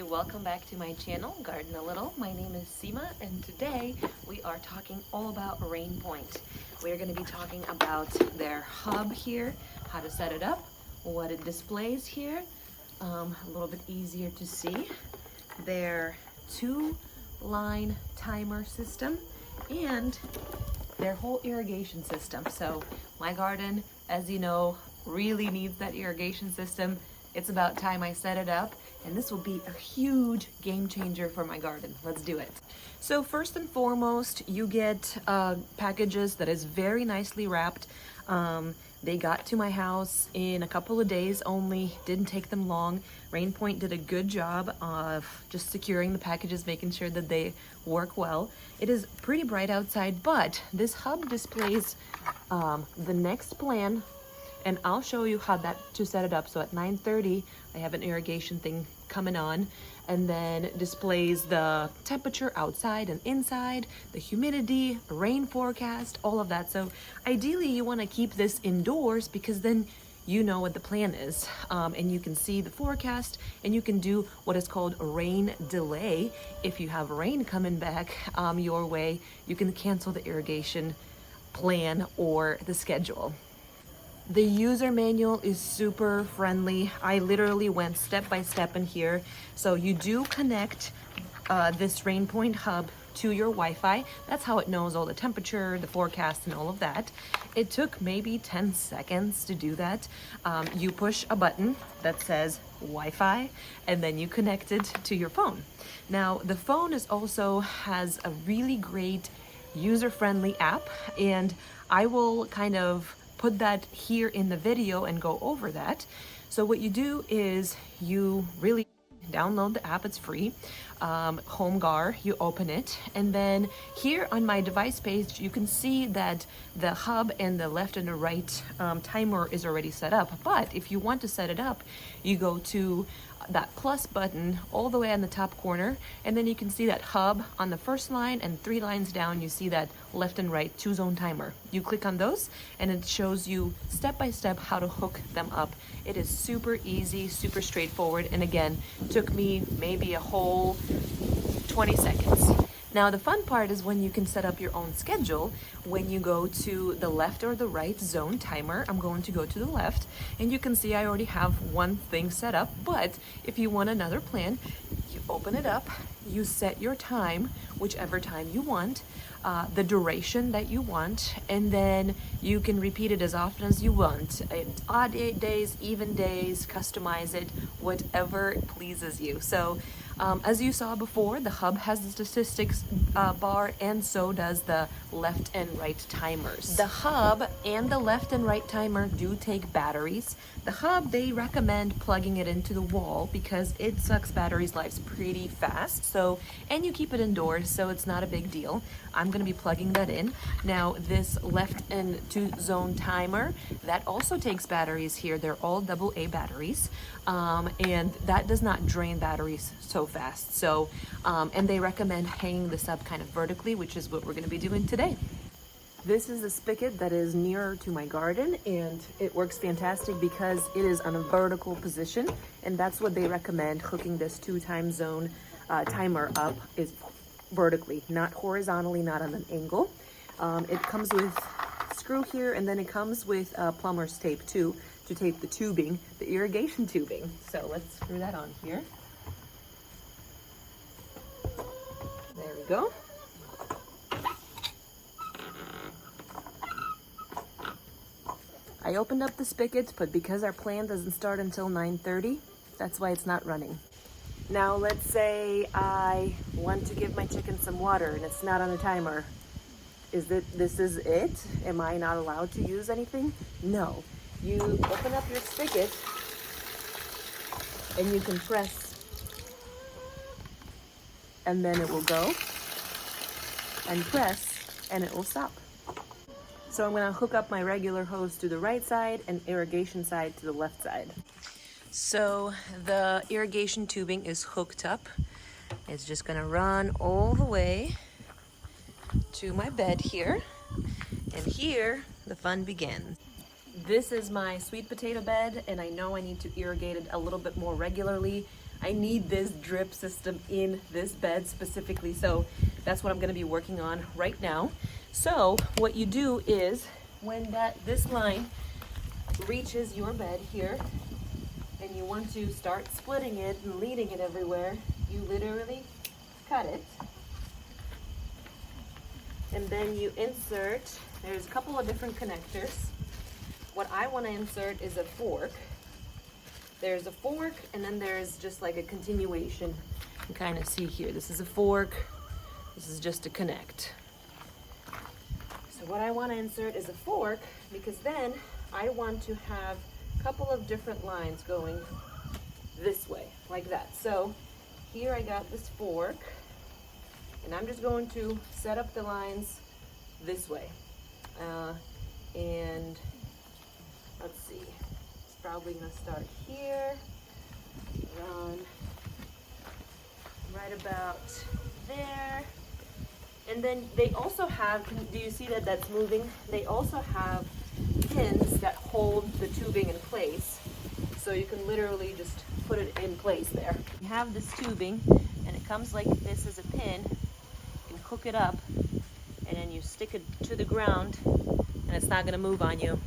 welcome back to my channel, Garden a Little. My name is Seema, and today we are talking all about RainPoint. We're going to be talking about their hub here, how to set it up, what it displays here, a little bit easier to see, their 2-line timer system, and their whole irrigation system. So my garden, as you know, really needs that irrigation system. It's about time I set it up, and this will be a huge game changer for my garden. Let's do it. So first and foremost, you get packages that is very nicely wrapped. They got to my house in a couple of days only, didn't take them long. RainPoint did a good job of just securing the packages, making sure that they work well. It is pretty bright outside, but this hub displays the next plan, and I'll show you how to set it up. So at 9:30, I have an irrigation thing coming on, and then displays the temperature outside and inside, the humidity, rain forecast, all of that. So ideally you want to keep this indoors because then you know what the plan is, and you can see the forecast, and you can do what is called a rain delay. If you have rain coming back your way, you can cancel the irrigation plan or the schedule. The user manual is super friendly. I literally went step by step in here. So you do connect this RainPoint hub to your Wi-Fi. That's how it knows all the temperature, the forecast, and all of that. It took maybe 10 seconds to do that. You push a button that says Wi-Fi, and then you connect it to your phone. Now, the phone also has a really great user-friendly app, and I will kind of put that here in the video and go over that. So what you do is you really download the app, it's free. HomeGar, you open it, and then here on my device page you can see that the hub and the left and the right timer is already set up. But if you want to set it up, you go to that plus button all the way on the top corner, and then you can see that hub on the first line, and 3 lines down you see that left and right 2-zone timer. You click on those and it shows you step by step how to hook them up. It is super easy, super straightforward, and again, took me maybe a whole 20 seconds. Now the fun part is when you can set up your own schedule. When you go to the left or the right zone timer, I'm going to go to the left, and you can see I already have one thing set up. But if you want another plan, you open it up, you set your time, whichever time you want, the duration that you want, and then you can repeat it as often as you want. Odd days, even days, customize it, whatever pleases you. So as you saw before, the hub has the statistics bar, and so does the left and right timers. The hub and the left and right timer do take batteries. The hub, they recommend plugging it into the wall because it sucks batteries' lives pretty fast. So, and you keep it indoors, so it's not a big deal. I'm going to be plugging that in. Now, this left and 2-zone timer, that also takes batteries here. They're all AA batteries, and that does not drain batteries so fast. So, and they recommend hanging this up kind of vertically, which is what we're going to be doing today. This is a spigot that is nearer to my garden, and it works fantastic because it is on a vertical position, and that's what they recommend. Hooking this 2-time zone timer up is vertically, not horizontally, not on an angle. It comes with screw here, and then it comes with plumber's tape too, to tape the tubing, the irrigation tubing. So let's screw that on here. There we go. I opened up the spigot, but because our plan doesn't start until 9:30, that's why it's not running. Now let's say I want to give my chicken some water and it's not on the timer. This is it? Am I not allowed to use anything? No. You open up your spigot and you can press, and then it will go, and press and it will stop. So I'm going to hook up my regular hose to the right side and irrigation side to the left side. So the irrigation tubing is hooked up. It's just going to run all the way to my bed here. And here the fun begins. This is my sweet potato bed, and I know I need to irrigate it a little bit more regularly. I need this drip system in this bed specifically, so that's what I'm gonna be working on right now. So what you do is when this line reaches your bed here and you want to start splitting it and leading it everywhere, you literally cut it. And then you insert, there's a couple of different connectors. What I want to insert is a fork. There's a fork, and then there's just like a continuation. You can kind of see here, this is a fork, this is just a connect. So what I want to insert is a fork, because then I want to have a couple of different lines going this way, like that. So here I got this fork, and I'm just going to set up the lines this way. And let's see, it's probably gonna start here, run right about there. And then they also have, do you see that that's moving? They also have pins that hold the tubing in place. So you can literally just put it in place there. You have this tubing, and it comes like this as a pin. You can hook it up, and then you stick it to the ground, and it's not gonna move on you.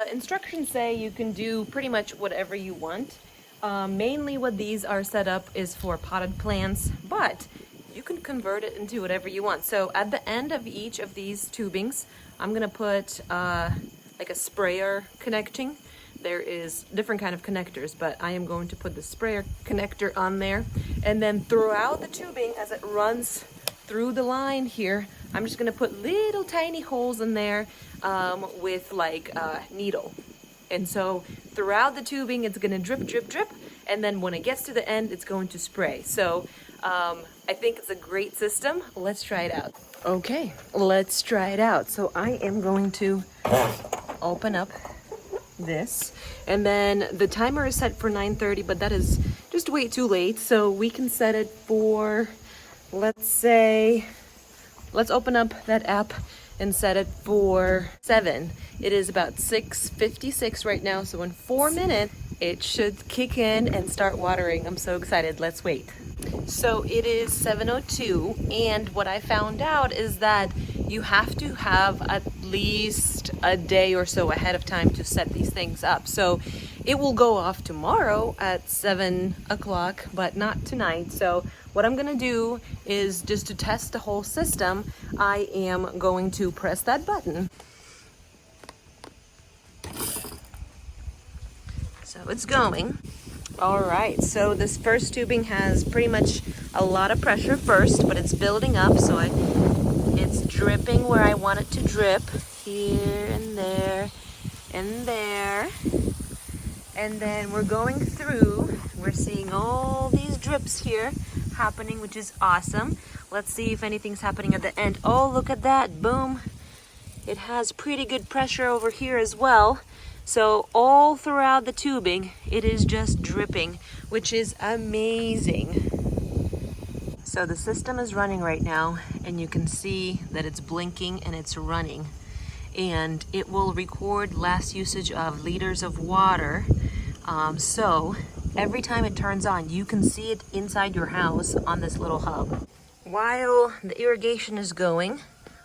Instructions say you can do pretty much whatever you want. Mainly what these are set up is for potted plants, but you can convert it into whatever you want. So at the end of each of these tubings, I'm gonna put like a sprayer connecting. There is different kind of connectors, but I am going to put the sprayer connector on there. And then throughout the tubing, as it runs through the line here, I'm just gonna put little tiny holes in there with like a needle. And so throughout the tubing, it's gonna drip, drip, drip. And then when it gets to the end, it's going to spray. So I think it's a great system. Let's try it out. Okay, let's try it out. So I am going to open up this, and then the timer is set for 9:30, but that is just way too late. So we can set it for, let's open up that app and set it for 7. It is about 6:56 right now, so in 4 minutes it should kick in and start watering. I'm so excited. Let's wait. So it is 7:02, and what I found out is that you have to have at least a day or so ahead of time to set these things up. So it will go off tomorrow at 7 o'clock, but not tonight. So what I'm gonna do is, just to test the whole system, I am going to press that button. So it's going. All right, so this first tubing has pretty much a lot of pressure first, but it's building up, so it's dripping where I want it to drip, here and there and there. And then we're going through, we're seeing all these drips here happening, which is awesome. Let's see if anything's happening at the end. Oh, look at that, boom. It has pretty good pressure over here as well. So all throughout the tubing, it is just dripping, which is amazing. So the system is running right now, and you can see that it's blinking and it's running. And it will record last usage of liters of water. So every time it turns on, you can see it inside your house on this little hub. While the irrigation is going,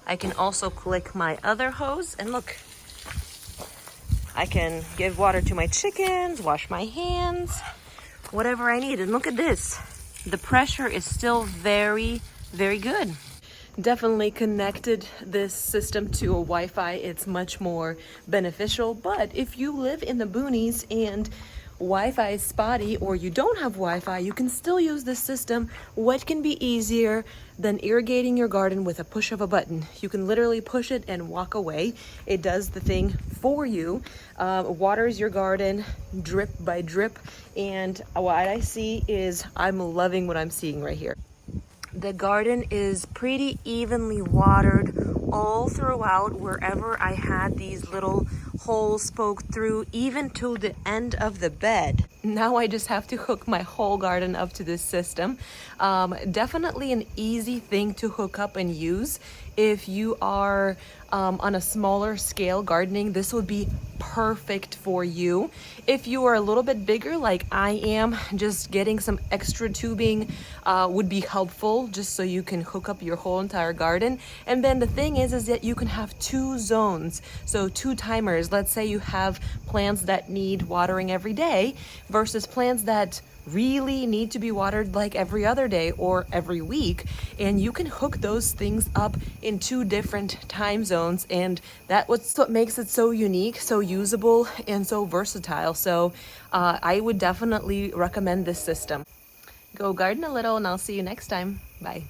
I can also click my other hose, and look, I can give water to my chickens, wash my hands, whatever I need. And look at this. The pressure is still very, very good. Definitely connected this system to a Wi-Fi. It's much more beneficial. But if you live in the boonies and Wi-Fi is spotty, or you don't have Wi-Fi, you can still use this system. What can be easier than irrigating your garden with a push of a button? You can literally push it and walk away. It does the thing for you. Waters your garden drip by drip, and what I see is, I'm loving what I'm seeing right here. The garden is pretty evenly watered all throughout, wherever I had these little holes poked through, even to the end of the bed. now I just have to hook my whole garden up to this system. Definitely an easy thing to hook up and use. If you are on a smaller scale gardening, this would be perfect for you. If you are a little bit bigger like I am, just getting some extra tubing would be helpful, just so you can hook up your whole entire garden. And then the thing is that you can have 2 zones, so 2 timers. Let's say you have plants that need watering every day versus plants that really need to be watered like every other day or every week, and you can hook those things up in 2 different time zones, and that's what makes it so unique, so usable, and so versatile. So I would definitely recommend this system. Go garden a little, and I'll see you next time. Bye.